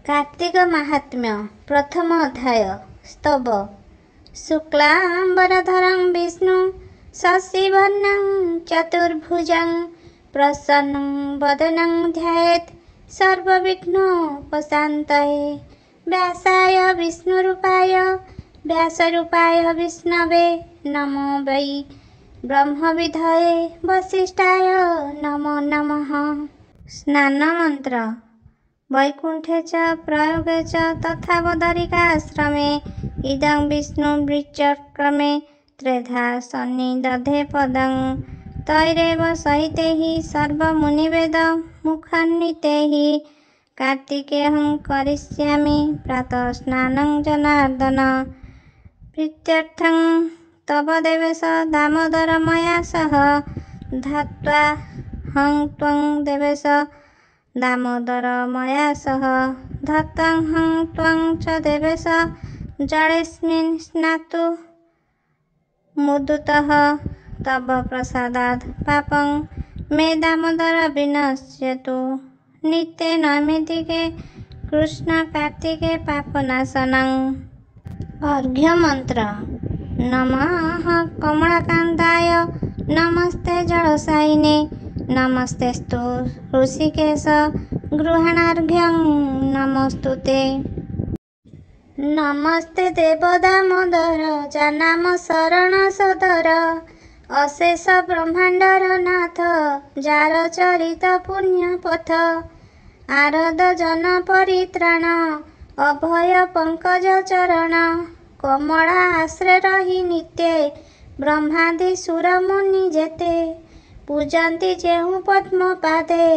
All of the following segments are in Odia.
कार्तिक महात्म्य प्रथम अध्याय स्तव। शुक्लांबरधरं विष्णु शशिवर्णं चतुर्भुजं प्रसन्नं वदनं ध्यायेत् सर्वविघ्नोपशान्तये। व्यासाय विष्णुरूपाय व्यासरूपाय विष्णवे नमो वै ब्रह्मविधये वसिष्ठाय नमो नमः। स्नान मंत्र। वैकुंठे च प्रयोगे च तथा बदरिकाश्रमे इदं विष्णुवृच्चक्रमे त्रेधा सन्निदधे पदं तैरेव सहिते हि सर्वमुनिवेद मुखान्विते हि। कार्तिकेऽहं करिष्यामि प्रातः स्नानं जनार्दन प्रीत्यर्थं तव देवेश दामोदर मया सह धात्वा हं त्वं देवेश दामोदर मया सह धात्वां हं त्वं च देवेश जलेऽस्मिन् स्नातु मुदुतः तव प्रसादात् पापं मे दामोदर विनश्यतु। नित्ये नैमित्तिके कृष्ण कार्तिके पापनाशनं। अर्घ्य मंत्र। नमः कमलाकान्ताय नमस्ते जलसायिने नमस्तेस्तु ऋषिकेश गृहाणार्घ्यं नमोस्तुते। नमस्ते देवदामोदर जानाम शरण सदर अशेष ब्रह्मांडर नाथ जार चरित पुण्य पथ आरद जन परित्राण अभय पंकज चरण कमला आश्रय रही नित्ये ब्रह्मादि सुर मुनि जेते पूजन्ति जेहु पद्म पादे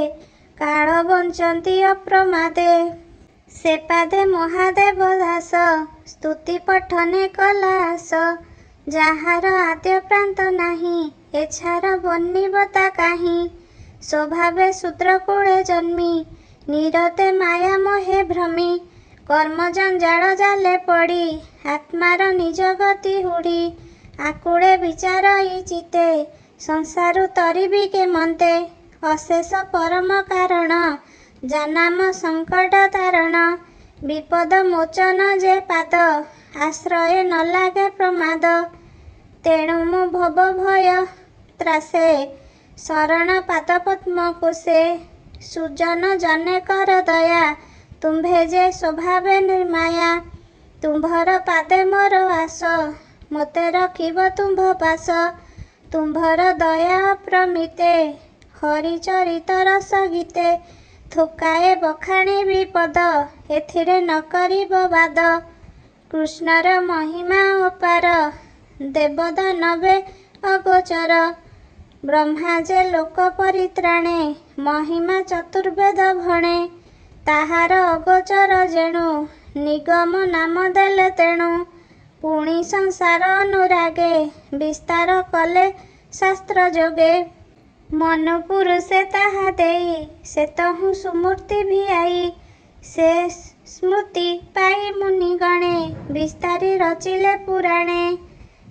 काल बंचन्ति अप्रमादे से पादे महादेव दास स्तुति पठने कलास ଯାହାର ଆଦ୍ୟ ପ୍ରାନ୍ତ ନାହିଁ ଏଛାର ବନିବତା କାହିଁ ସ୍ୱଭାବେ ଶୂଦ୍ରକୁଳେ ଜନ୍ମି ନିରତେ ମାୟା ମୋହେ ଭ୍ରମି କର୍ମ ଜଞ୍ଜାଳ ଜାଲେ ପଡ଼ି ଆତ୍ମାର ନିଜ ଗତି ହୁଡ଼ି ଆକୁଳେ ବିଚାର ଚିତେ ସଂସାରୁ ତରିବି କେମନ୍ତେ ଅଶେଷ ପରମ କାରଣ ଜାନାମ ସଙ୍କଟ ତାରଣ ବିପଦ ମୋଚନ ଯେ ପାଦ ଆଶ୍ରୟ ନ ଲାଗେ ପ୍ରମାଦ ତେଣୁ ମୁଁ ଭବ ଭୟ ତ୍ରାସେ ଶରଣ ପାଦ ପଦ୍ମ କୁଶେ ସୁଜନ ଜନେ କର ଦୟା ତୁମ୍ଭେ ଯେ ସ୍ୱଭାବେ ନିର୍ମାୟା ତୁମ୍ଭର ପାଦେ ମୋର ଆସ ମୋତେ ରଖିବ ତୁମ୍ଭ ପାଶ ତୁମ୍ଭର ଦୟା ଅପ୍ରମିତେ ହରିଚରିତ ରସ ଗୀତେ ଥୋକାଏ ବଖାଣିବି ପଦ ଏଥିରେ ନ କରିବ ବାଦ କୃଷ୍ଣର ମହିମା ଅପାର ଦେବଦାନବେ ଅଗୋଚର ବ୍ରହ୍ମା ଯେ ଲୋକ ପରିତ୍ରାଣେ ମହିମା ଚତୁର୍ବେଦ ଭଣେ ତାହାର ଅଗୋଚର ଯେଣୁ ନିଗମ ନାମ ଦେଲେ ତେଣୁ ପୁଣି ସଂସାର ଅନୁରାଗେ ବିସ୍ତାର କଲେ ଶାସ୍ତ୍ର ଯୋଗେ ମନୁ ପୁରୁଷେ ତାହା ଦେଇ ସେ ତହୁଁ ସୁମୂର୍ତ୍ତି ଭିଆଇ ସେ ସ୍ମୃତି ପାଇ ମୁନି ଗଣେ ବିସ୍ତାରି ରଚିଲେ ପୁରାଣେ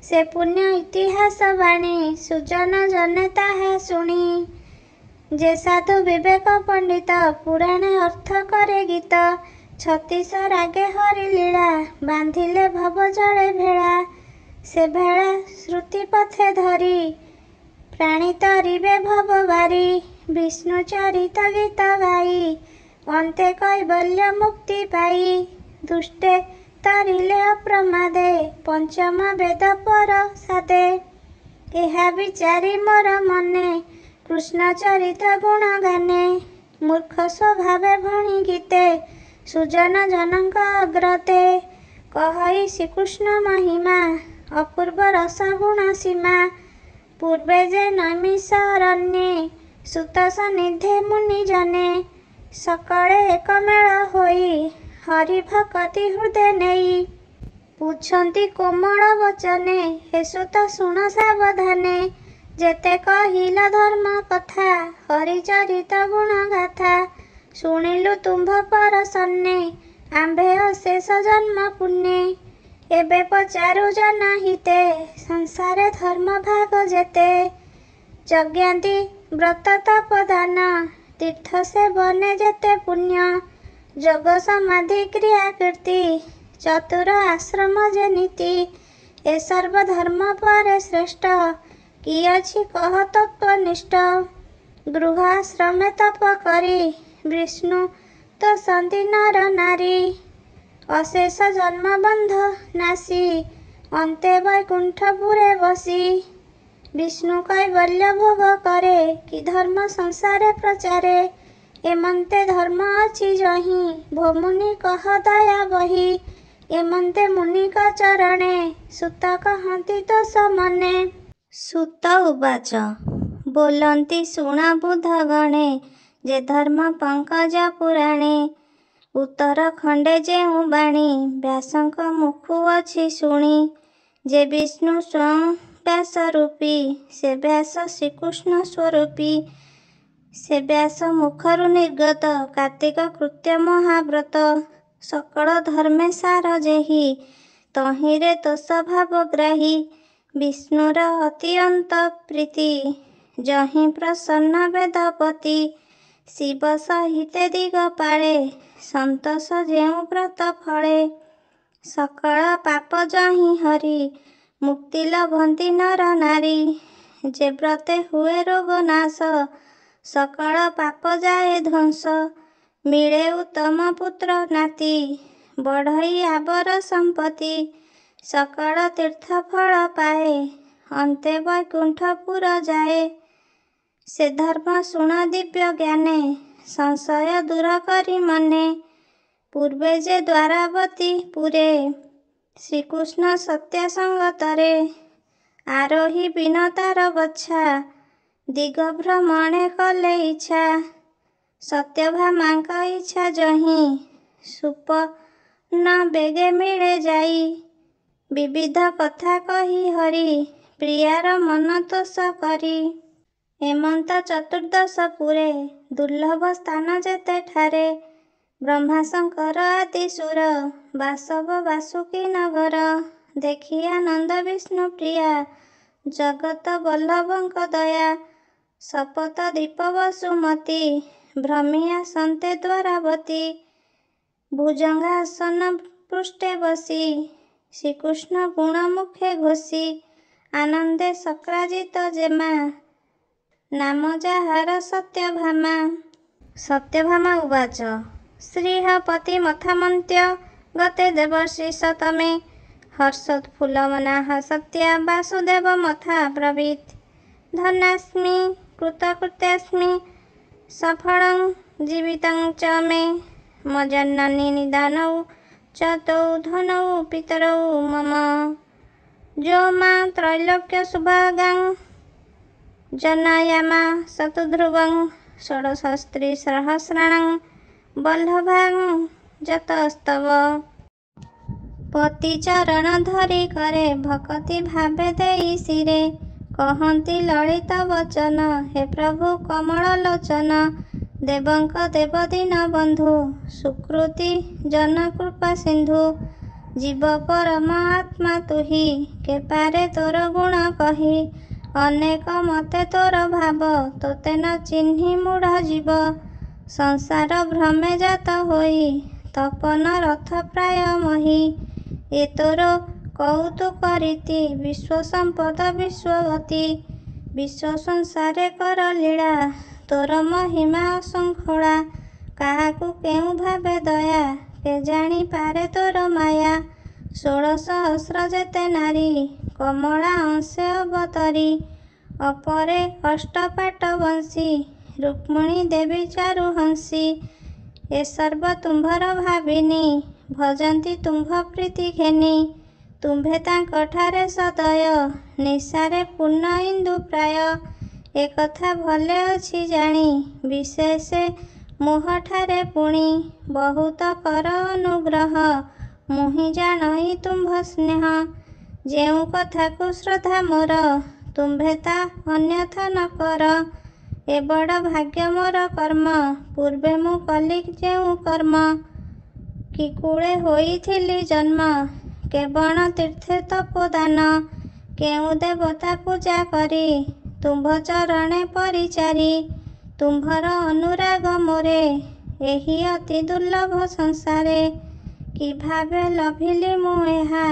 ସେ ପୁଣ୍ୟ ଇତିହାସ ବାଣୀ ସୁଜନ ଜନେ ତାହା ଶୁଣି ଯେ ସାଧୁ ବିବେକ ପଣ୍ଡିତ ପୁରାଣେ ଅର୍ଥ କରେ ଗୀତ ଛତିଶ ରାଗେ ହରି ଲୀଳା ବାନ୍ଧିଲେ ଭବ ଜଳେ ଭେଳା ସେ ଭେଳା ଶ୍ରୁତି ପଥେ ଧରି ପ୍ରାଣୀ ତରିବେ ଭବ ବାରି ବିଷ୍ଣୁ ଚରିତ ଗୀତ ଗାଇ ଅନ୍ତେ କୈବଲ୍ୟ ମୁକ୍ତି ପାଇ ଦୁଷ୍ଟେ ତରିଲେ ଅପ୍ରମାଦେ ପଞ୍ଚମ ବେଦ ପର ସାଦେ ଏହା ବିଚାରି ମୋର ମନେ କୃଷ୍ଣ ଚରିତ ଗୁଣ ଗାନେ ମୂର୍ଖ ସ୍ୱଭାବେ ଭଣି ଗୀତେ ସୁଜନ ଜନଙ୍କ ଅଗ୍ରତେ କହଇ ଶ୍ରୀକୃଷ୍ଣ ମହିମା ଅପୂର୍ବ ରସ ଗୁଣ ସୀମା ପୂର୍ବେ ଯେ ନୈମିଷାରଣ୍ୟେ ସୁତ ସନ୍ନିଧେ ମୁନି ଜନେ ସକଳେ ଏକମେଳ ହୋଇ ହରି ଭକତି ହୃଦେ ନେଇ ପୁଛନ୍ତି କୋମଳ ବଚନେ ହେ ସୁତ ଶୁଣ ସାବଧାନେ ଯେତେ କହିଲ ଧର୍ମ କଥା ହରିଚରିତ ଗୁଣ ଗାଥା ଶୁଣିଲୁ ତୁମ୍ଭ ପରସନ୍ନେ ଆମ୍ଭେ ଅଶେଷ ଜନ୍ମ ପୁଣ୍ୟେ ଏବେ ପଚାରୁଛ ନାହିତେ ସଂସାରେ ଧର୍ମ ଭାଗ ଯେତେ ଯଜ୍ଞାନ୍ତି ବ୍ରତ ତପ ଦାନ ତୀର୍ଥ ସେବନେ ଯେତେ ପୁଣ୍ୟ ଯୋଗ ସମାଧି କ୍ରିୟା କୀର୍ତ୍ତି ଚତୁର ଆଶ୍ରମ ଯେ ନୀତି ଏ ସର୍ବ ଧର୍ମ ପରେ ଶ୍ରେଷ୍ଠ କି ଅଛି କହ ତତ୍ତ୍ୱନିଷ୍ଠ ଗୃହାଶ୍ରମେ ତପ କରି ବିଷ୍ଣୁ ତୋଷନ୍ତି ନର ନାରୀ ଅଶେଷ ଜନ୍ମ ବନ୍ଧ ନାଶୀ ଅନ୍ତେ ବୈକୁଣ୍ଠପୁରେ ବସି ବିଷ୍ଣୁ କୈବଲ୍ୟ ଭୋଗ କରେ କି ଧର୍ମ ସଂସାରେ ପ୍ରଚାରେ ଏମନ୍ତେ ଧର୍ମ ଅଛି ଯହିଁ ଭୋମୁନି କହ ଦୟା ବହି ଏମନ୍ତେ ମୁନିଙ୍କ ଚରଣେ ସୁତ କହନ୍ତି ତୋଷ ମନେ। ସୁତ ଉବାଚ ବୋଲନ୍ତି ଶୁଣ ବୁଧ ଗଣେ ଯେ ଧର୍ମ ପଙ୍କଜ ପୁରାଣେ ଉତ୍ତର ଖଣ୍ଡେ ଯେଉଁ ବାଣୀ ବ୍ୟାସଙ୍କ ମୁଖୁ ଅଛି ଶୁଣି ଯେ ବିଷ୍ଣୁ ସ୍ୱୟଂ ବ୍ୟାସ ରୂପୀ ସେ ବ୍ୟାସ ଶ୍ରୀକୃଷ୍ଣ ସ୍ୱରୂପୀ ସେ ବ୍ୟାସ ମୁଖରୁ ନିର୍ଗତ କାର୍ତ୍ତିକ କୃତ୍ୟ ମହାବ୍ରତ ସକଳ ଧର୍ମେ ସାର ଯେହି ତହିଁରେ ତୋଷ ଭାବଗ୍ରାହୀ ବିଷ୍ଣୁର ଅତ୍ୟନ୍ତ ପ୍ରୀତି ଯହିଁ ପ୍ରସନ୍ନ ବେଦପତି ଶିବ ସହିତେ ଦିଗ ପାଳେ ସନ୍ତୋଷ ଯେଉଁ ବ୍ରତ ଫଳେ ସକଳ ପାପ ଯହିଁ ହରି ମୁକ୍ତି ଲଭନ୍ତି ନର ନାରୀ ଯେ ବ୍ରତେ ହୁଏ ରୋଗ ନାଶ ସକଳ ପାପ ଯାଏ ଧ୍ୱଂସ ମିଳେ ଉତ୍ତମ ପୁତ୍ର ନାତି ବଢ଼ଇ ଆବର ସମ୍ପତ୍ତି ସକଳ ତୀର୍ଥ ଫଳ ପାଏ ଅନ୍ତେ ବୈକୁଣ୍ଠପୁର ଯାଏ ସେ ଧର୍ମ ଶୁଣ ଦିବ୍ୟ ଜ୍ଞାନେ ସଂଶୟ ଦୂର କରି ମନେ ପୂର୍ବେ ଯେ ଦ୍ୱାରାବତୀ ପୁରେ ଶ୍ରୀକୃଷ୍ଣ ସତ୍ୟ ସଙ୍ଗତରେ ଆରୋହୀ ବିନତାର ଗଚ୍ଛା ଦିଗ ଭ୍ରମଣେ କଲେ ଇଚ୍ଛା ସତ୍ୟଭାମାଙ୍କ ଇଚ୍ଛା ଯହିଁ ସୁପର୍ଣ୍ଣ ବେଗେ ମିଳେ ଯାଇ ବିବିଧ କଥା କହି ହରି ପ୍ରିୟାର ମନ ତୋଷ କରି ଏମନ୍ତ ଚତୁର୍ଦ୍ଦଶ ପୁରେ ଦୁର୍ଲଭ ସ୍ଥାନ ଯେତେ ଠାରେ ବ୍ରହ୍ମା ଶଙ୍କର ଆଦି ସୁର ବାସବ ବାସୁକୀ ନଗର ଦେଖି ଆନନ୍ଦ ବିଷ୍ଣୁ ପ୍ରିୟା ଜଗତ ବଲ୍ଲଭଙ୍କ ଦୟା ଶପଥ ଦୀପ ବସୁମତୀ ଭ୍ରମି ଆସନ୍ତେ ଦ୍ୱାରାବତୀ ଭୁଜଙ୍ଗାସନ ପୃଷ୍ଠେ ବସି ଶ୍ରୀକୃଷ୍ଣ ଗୁଣ ମୁଖେ ଘୋଷି ଆନନ୍ଦେ ସକ୍ରାଜିତ ଯେମା ନାମ ଯାହାର ସତ୍ୟଭାମା। ସତ୍ୟଭାମା ଉବାଚ ଶ୍ରୀଃ ପତି ମଥାମନ୍ତ୍ୟ ଗତେ ଦେବର୍ଷି ସତମେ ହର୍ଷୋତ୍ଫୁଲ୍ଲମନାଃ ସତ୍ୟା ବାସୁଦେବ ମଥା ବ୍ରବୀତ୍ ଧନ୍ୟାସ୍ମି କୃତକୃତ୍ୟାସ୍ମି ସଫଳଂ ଜୀବିतं च मे मज्जननी निदानौ च तौ धनौ पितरौ मम जो मां त्रैलोक्य सुभागां जनायामा सतु ध्रुवं षोडशस्त्रीसहस्राणां बल्लभां जतस्तव पति चरण धरि करे भक्ति भावे देई ଶିରେ କହନ୍ତି ଲଳିତ ବଚନ ହେ ପ୍ରଭୁ କମଳ ଲୋଚନ ଦେବଙ୍କ ଦେବ ଦୀନ ବନ୍ଧୁ ସୁକୃତି ଜନ କୃପା ସିନ୍ଧୁ ଜୀବ ପରମ ଆତ୍ମା ତୁହି କେ ପାରେ ତୋର ଗୁଣ କହି ଅନେକ ମତେ ତୋର ଭାବ ତୋତେ ନ ଚିହ୍ନି ମୂଢ଼ ଜୀବ ସଂସାର ଭ୍ରମେ ଜାତ ହୋଇ ତପନ ରଥ ପ୍ରାୟ ମହି ଏ ତୋର କୌତୁକ ରୀତି ବିଶ୍ୱ ସମ୍ପଦ ବିଶ୍ୱଗତି ବିଶ୍ୱ ସଂସାରେ କର ଲୀଳା ତୋର ମହିମା ଅସଂଖଳା କାହାକୁ କେଉଁ ଭାବେ ଦୟା କେ ଜାଣି ପାରେ ତୋର ମାୟା 16,000 ଯେତେ ନାରୀ କମଳା ଅଂଶେ ଅବତରୀ ଅପରେ ଅଷ୍ଟପାଟ ବଂଶୀ ରୁକ୍ମିଣୀ ଦେବୀ ଚାରୁହଂସୀ ଏ ସର୍ବ ତୁମ୍ଭର ଭାବିନୀ ଭଜନ୍ତି ତୁମ୍ଭ ପ୍ରୀତି ଘେନି ତୁମ୍ଭେ ତାଙ୍କଠାରେ ସଦୟ ନିଶାରେ ପୂର୍ଣ୍ଣ ଇନ୍ଦୁ ପ୍ରାୟ ଏ କଥା ଭଲେ ଅଛି ଜାଣି ବିଶେଷେ ମୋହଠାରେ ପୁଣି ବହୁତ କର ଅନୁଗ୍ରହ ମୁହିଁ ଜାଣଇ ତୁମ୍ଭ ସ୍ନେହ ଯେଉଁ କଥାକୁ ଶ୍ରଦ୍ଧା ମୋର ତୁମ୍ଭେ ତା ଅନ୍ୟଥା ନ କର ଏ ବଡ଼ ଭାଗ୍ୟ ମୋର କର୍ମ ପୂର୍ବେ ମୁଁ କଲି ଯେଉଁ କର୍ମ କି କୂଳେ ହୋଇଥିଲି ଜନ୍ମ କେବଳ ତୀର୍ଥେ ତପୋଦାନ କେଉଁ ଦେବତା ପୂଜା କରି ତୁମ୍ଭ ଚରଣେ ପରିଚାରି ତୁମ୍ଭର ଅନୁରାଗ ମୋରେ ଏହି ଅତି ଦୁର୍ଲଭ ସଂସାରେ। କି ଭାବେ ଲଭିଲି ମୁଁ ଏହା,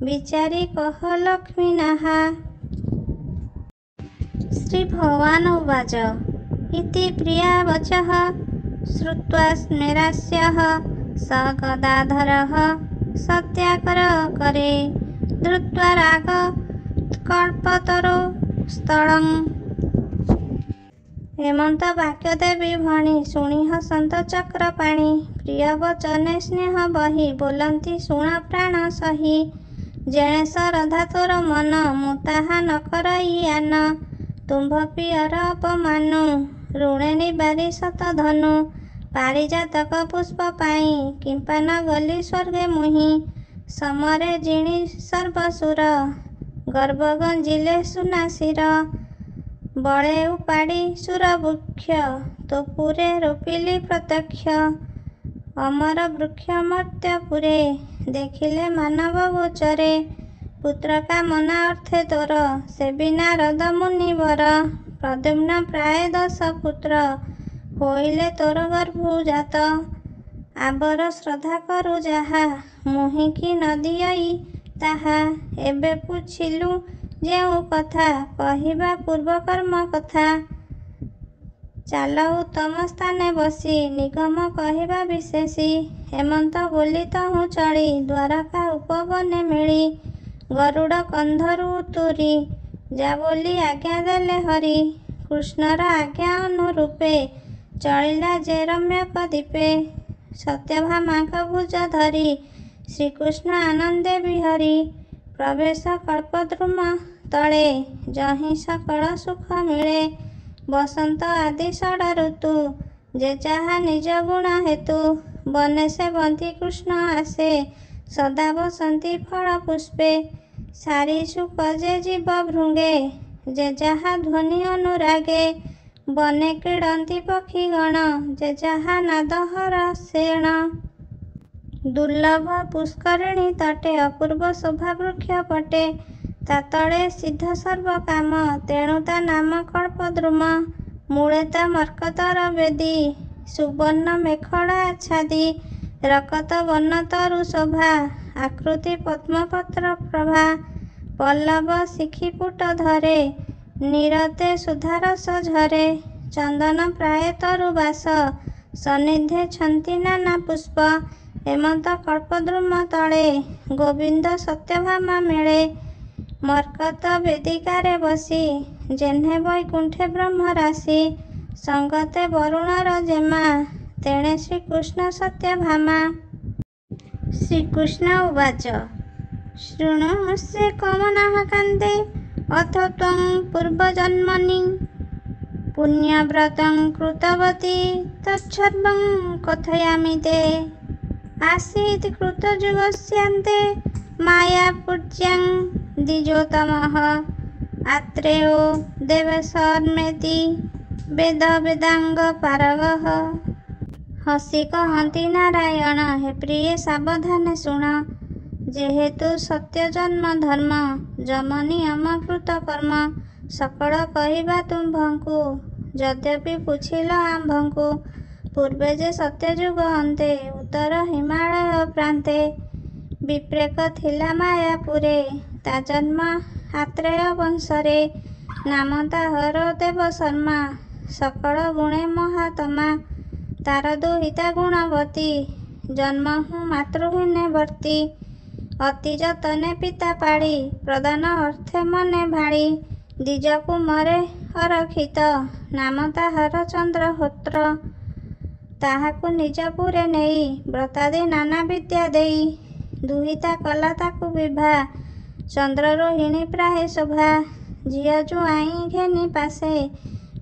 ବିଚାରି କହ ଲକ୍ଷ୍ମୀ ନାହା। ଶ୍ରୀ ଭଗବାନ ଉବାଚ ଇତି ପ୍ରିୟା ବଚଃ ଶ୍ରୁତ୍ୱା ସ୍ମେରାସ୍ୟଃ ସ ଗଦାଧରଃ ସତ୍ୟାକର करे ଧୃତ୍ୱା ରାଗ କଳ୍ପତରୋ ସ୍ଥଳଂ। ହେମନ୍ତ ବାକ୍ୟ ଦେବୀ ଭଣି ଶୁଣି ହସନ୍ତ ଚକ୍ରପାଣି। ପ୍ରିୟ ବଚନେ ସ୍ନେହ ବହି ବୋଲନ୍ତି ଶୁଣ ପ୍ରାଣ ସହି। ଯେଣେ ଶରଧା ତୋର ମନ ମୁଁ ତାହା ନ କରଇ ଆନ। ତୁମ୍ଭ ପ୍ରିୟର ଅପମାନୁ ଋଣେ ନିବାରି ଶତ ଧନୁ। ପାରିଜାତକ ପୁଷ୍ପ ପାଇଁ କିମ୍ପା ନ ଗଲି ସ୍ୱର୍ଗେ ମୁହିଁ। ସମରେ ଜିଣି ସର୍ବସୁର ଗର୍ବ ଗଞ୍ଜିଲେ ସୁନାସିର। ବଳେ ଉପାଡ଼ି ସୁରବୃକ୍ଷ ତୋପୁରେ ରୋପିଲି ପ୍ରତ୍ୟକ୍ଷ। ଅମର ବୃକ୍ଷ ମର୍ତ୍ତ୍ୟପୁରେ ଦେଖିଲେ ମାନବ ଗୋଚରେ। ପୁତ୍ର କାମନା ଅର୍ଥେ ତୋର ସେବି ନାରଦ ମୁନିବର। ପ୍ରଦ୍ୟୁମ୍ନ ପ୍ରାୟ 10 ପୁତ୍ର ହୋଇଲେ ତୋର ଗର୍ଭଜାତ। ଆବର ଶ୍ରଦ୍ଧା କରୁ ଯାହା ମୁହିଁ କି ନ ଦିଅଇ ତାହା। ଏବେ ପୁଛିଲୁ ଯେଉଁ କଥା କହିବା ପୂର୍ବ କର୍ମ କଥା। ଚାଲ ଉତ୍ତମ ସ୍ଥାନେ ବସି ନିଗମ କହିବା ବିଶେଷି। ହେମନ୍ତ ବୋଲି ତହୁଁ ଚଳି ଦ୍ୱାରକା ଉପବନେ ମିଳି। ଗରୁଡ଼ କନ୍ଧରୁ ଉତୁରି ଯା ବୋଲି ଆଜ୍ଞା ଦେଲେ ହରି। କୃଷ୍ଣର ଆଜ୍ଞା ଅନୁରୂପେ ଚଳିଲା ଯେ ରମ୍ୟକ ଦୀପେ। ସତ୍ୟଭାମାଙ୍କ ଭୁଜ ଧରି ଶ୍ରୀକୃଷ୍ଣ ଆନନ୍ଦେ ବିହରି। ପ୍ରବେଶ କଳ୍ପଦ୍ରୁମ ତଳେ ଯହିଁ ସକଳ ସୁଖ ମିଳେ। ବସନ୍ତ ଆଦି ଷଡ଼ ଋତୁ ଯେ ଯାହା ନିଜ ଗୁଣ ହେତୁ। ବନେ ସେବନ୍ତି କୃଷ୍ଣ ଆସେ ସଦା ବସନ୍ତି ଫଳ ପୁଷ୍ପେ। ସାରି ଶୁକ ଯେ ଜୀବ ଭୃଙ୍ଗେ ଯେ ଯାହା ଧ୍ୱନି ଅନୁରାଗେ। ବନେ କ୍ରୀଡ଼ନ୍ତି ପକ୍ଷୀଗଣ ଯେ ଯାହା ନାଦ ହରଷେଣ। ଦୁର୍ଲଭ ପୁଷ୍କରିଣୀ ତଟେ ଅପୂର୍ବ ଶୋଭା ବୃକ୍ଷ ପଟେ। ତା ତଳେ ସିଦ୍ଧ ସର୍ବ କାମ ତେଣୁ ତା ନାମ କଳ୍ପଦ୍ରୁମ। ମୂଳେ ତା ମର୍କତର ବେଦୀ ସୁବର୍ଣ୍ଣ ମେଖଳା ଆଚ୍ଛାଦି। ରକତ ବର୍ଣ୍ଣ ତରୁ ଶୋଭା ଆକୃତି ପଦ୍ମପତ୍ର ପ୍ରଭା। ପଲ୍ଲବ ଶିଖି ପୁଟ ଧରେ ନିରତେ ସୁଧାରସ ଝରେ। ଚନ୍ଦନ ପ୍ରାୟ ତରୁ ବାସ ସନ୍ନିଧେ ଛନ୍ତି ନାନା ପୁଷ୍ପ। ହେମନ୍ତ କଳ୍ପଦ୍ରୁମ ତଳେ ଗୋବିନ୍ଦ ସତ୍ୟଭାମା ମିଳେ। ମର୍କତ ବେଦିକାରେ ବସି ଯେହ୍ନେ ବୈକୁଣ୍ଠେ ବ୍ରହ୍ମ ରାଶି। ସଙ୍ଗତେ ବରୁଣର ଯେମା ତେଣେ ଶ୍ରୀକୃଷ୍ଣ ସତ୍ୟଭାମା। ଶ୍ରୀକୃଷ୍ଣ ଉବାଚ ଶୃଣୁ ମୁଷ୍ୟେ କମନାଃ କାନ୍ତେ ଅଥ ତ୍ୱଂ ପୂର୍ବଜନ୍ମନି। ପୁଣ୍ୟବ୍ରତଂ କୃତବତୀ ତତ୍ସର୍ବଂ କଥୟାମି તે। ଆସୀତ୍ କୃତଯୁଗସ୍ୟାନ୍ତେ ମାୟାପୁର୍ଯ୍ୟାଂ ଦ୍ୱିଜୋତ୍ତମଃ। ଆତ୍ରେୟୋ ଦେବଶର୍ମେତି ବେଦ ବେଦାଙ୍ଗ ପାରଗଃ। ହସି କହନ୍ତି ନାରାୟଣ ହେ ପ୍ରିୟେ ସାବଧାନେ ଶୁଣ। ଯେହେତୁ ସତ୍ୟ ଜନ୍ମ ଧର୍ମ ଯମ ନିୟମ କୃତ କର୍ମ। ସକଳ କହିବା ତୁମ୍ଭଙ୍କୁ ଯଦ୍ୟପି ପୁଛିଲ ଆମ୍ଭଙ୍କୁ। ପୂର୍ବେ ଯେ ସତ୍ୟଯୁଗ ଅନ୍ତେ ଉତ୍ତର ହିମାଳୟ ପ୍ରାନ୍ତେ। ବିପ୍ରେକ ଥିଲା ମାୟାପୁରେ ତା ଜନ୍ମ ଆତ୍ରେୟ ବଂଶରେ। ନାମ ତାହାର ଦେବଶର୍ମା ସକଳ ଗୁଣେ ମହାତ୍ମା। ତାର ଦୁହିତା ଗୁଣବତୀ ଜନ୍ମ ହୁଁ ମାତୃହୀନେ ବର୍ତ୍ତି। ଅତି ଯତନେ ପିତା ପାଳି ପ୍ରଦାନ ଅର୍ଥେ ମନେ ଭାଳି। ଦ୍ୱିଜ କୁମରେ ଅରକ୍ଷିତ ନାମ ତାହାର ଚନ୍ଦ୍ରହୋତ୍ର। ତାହାକୁ ନିଜ ପୁରେ ନେଇ ବ୍ରତାଦି ନାନା ବିଦ୍ୟା ଦେଇ। ଦୁହିତା କଲା ତାକୁ ବିଭା ଚନ୍ଦ୍ର ରୋହିଣୀ ପ୍ରାହେ ଶୋଭା। ଝିଅ ଜୁଆଇଁ ଘେନି ପାଶେ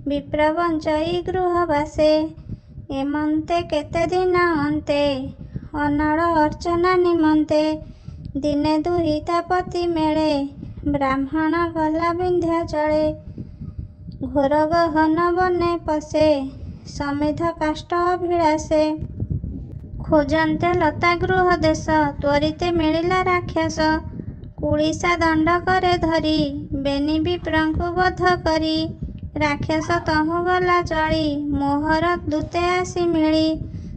ବିପ୍ର ବଞ୍ଚଇ ଗୃହ ବାସେ। ଏମନ୍ତେ କେତେ ଦିନ ଅନ୍ତେ ଅନଳ ଅର୍ଚ୍ଚନା ନିମନ୍ତେ। ଦିନେ ଦୁହିତା ପତି ମେଳେ ବ୍ରାହ୍ମଣ ଗଲା ବିନ୍ଧ୍ୟାଚଳେ। ଘୋର ଗହନ ବନେ ପଶେ ସମିଧ କାଷ୍ଠ ଅଭିଳାଷେ। ଖୋଜନ୍ତେ ଲତା ଗୃହ ଦେଶ ତ୍ୱରିତେ ମିଳିଲା ରାକ୍ଷସ। କୁଳିସା ଦଣ୍ଡ କରେ ଧରି ବେନି ବିପ୍ରଙ୍କୁ ବଧ କରି। ରାକ୍ଷସ ତହୁଁ ଗଲା ଚଳି ମୋହର ଦୂତେ ଆସି ମିଳି।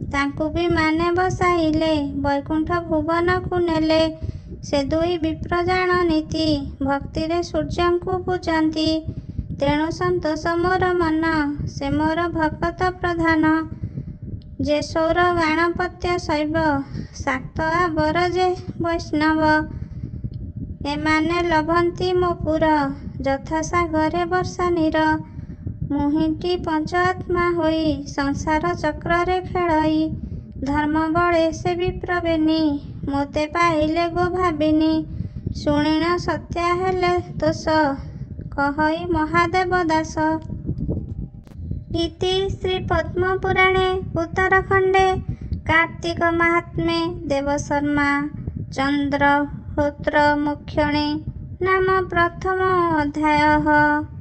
ତାଙ୍କୁ ବିମାନେ ବସାଇଲେ ବୈକୁଣ୍ଠ ଭୁବନକୁ ନେଲେ। ସେ ଦୁଇ ବିପ୍ର ଜାଣ ନୀତି ଭକ୍ତିରେ ସୂର୍ଯ୍ୟଙ୍କୁ ପୂଜନ୍ତି। ତେଣୁ ସନ୍ତୋଷ ମୋର ମନ ସେ ମୋର ଭକତ ପ୍ରଧାନ। ଯେ ସୌର ଗାଣପତ୍ୟ ଶୈବ ଶାକ୍ତ ଆବର ଯେ ବୈଷ୍ଣବ। ଏମାନେ ଲଭନ୍ତି ମୋ ପୁର ଯଥା ସାଗରେ ବର୍ଷା ନୀର। ମୁହିଁଟି ପଞ୍ଚ ଆତ୍ମା ହୋଇ ସଂସାର ଚକ୍ରରେ ଖେଳଇ। ଧର୍ମ ବଳେ ସେ ବିପ୍ରବେନି ମୋତେ ପାଇଲେ ଗୋ ଭାବିନି। ଶୁଣିଣ ସତ୍ୟା ହେଲେ ଦୋଷ କହଇ ମହାଦେବ ଦାସ। ଇତି ଶ୍ରୀ ପଦ୍ମ ପୁରାଣେ ଉତ୍ତରଖଣ୍ଡେ କାର୍ତ୍ତିକ ମାହାତ୍ମ୍ये ଦେବଶର୍ମା ଚନ୍ଦ୍ରହୋତ୍ର ମୋକ୍ଷଣେ ନାମ ପ୍ରଥମ ଅଧ୍ୟାୟଃ।